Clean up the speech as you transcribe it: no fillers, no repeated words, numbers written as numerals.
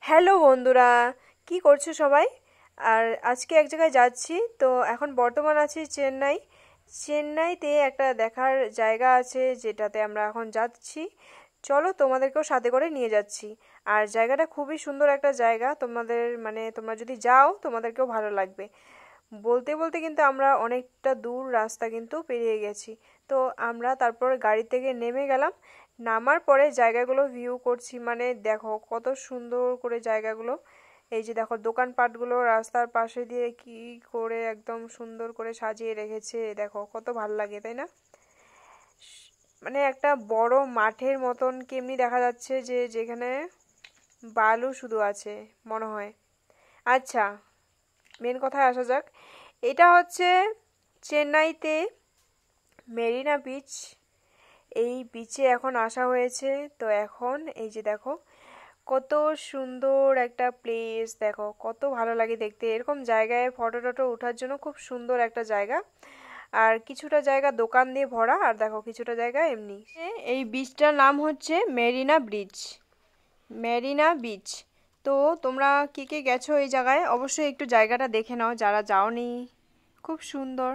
Hello বন্ধুরা, কি করছো সবাই? আর আজকে এক জায়গায় যাচ্ছি। তো এখন বর্তমান আছি চেন্নাইতে একটা দেখার জায়গা আছে যেটাতে আমরা এখন যাচ্ছি। চলো তোমাদেরকেও সাথে করে নিয়ে যাচ্ছি। আর জায়গাটা খুবই সুন্দর একটা জায়গা, তোমাদের মানে তোমরা যদি যাও তোমাদেরকেও ভালো লাগবে। বলতে বলতে কিন্তু আমরা অনেকটা দূর রাস্তা কিন্তু পেরিয়ে গেছি। তো আমরা তারপর গাড়ি থেকে নেমে গেলাম। নামার পরে জায়গাগুলো ভিউ করছি, মানে দেখো কত সুন্দর করে জায়গাগুলো। এই যে দেখো দোকানপাটগুলো রাস্তার পাশে দিয়ে কি করে একদম সুন্দর করে সাজিয়ে রেখেছে, দেখো কত ভাল লাগে, তাই না? মানে একটা বড় মাঠের মতন কেমনি দেখা যাচ্ছে, যে যেখানে বালু শুধু আছে মনে হয়। আচ্ছা, মেন কথায় আসা যাক। এটা হচ্ছে চেন্নাইতে মেরিনা বিচ। এই বিচে এখন আসা হয়েছে। তো এখন এই যে দেখো কত সুন্দর একটা প্লেস, দেখো কত ভালো লাগে দেখতে। এরকম জায়গায় ফটো টটো ওঠার জন্য খুব সুন্দর একটা জায়গা। আর কিছুটা জায়গা দোকান দিয়ে ভরা, আর দেখো কিছুটা জায়গা এমনি। এই বিচটার নাম হচ্ছে মেরিনা বিচ। তো তোমরা কে কে গেছো এই জায়গায়, অবশ্যই একটু জায়গাটা দেখে নাও যারা যাওনি। খুব সুন্দর।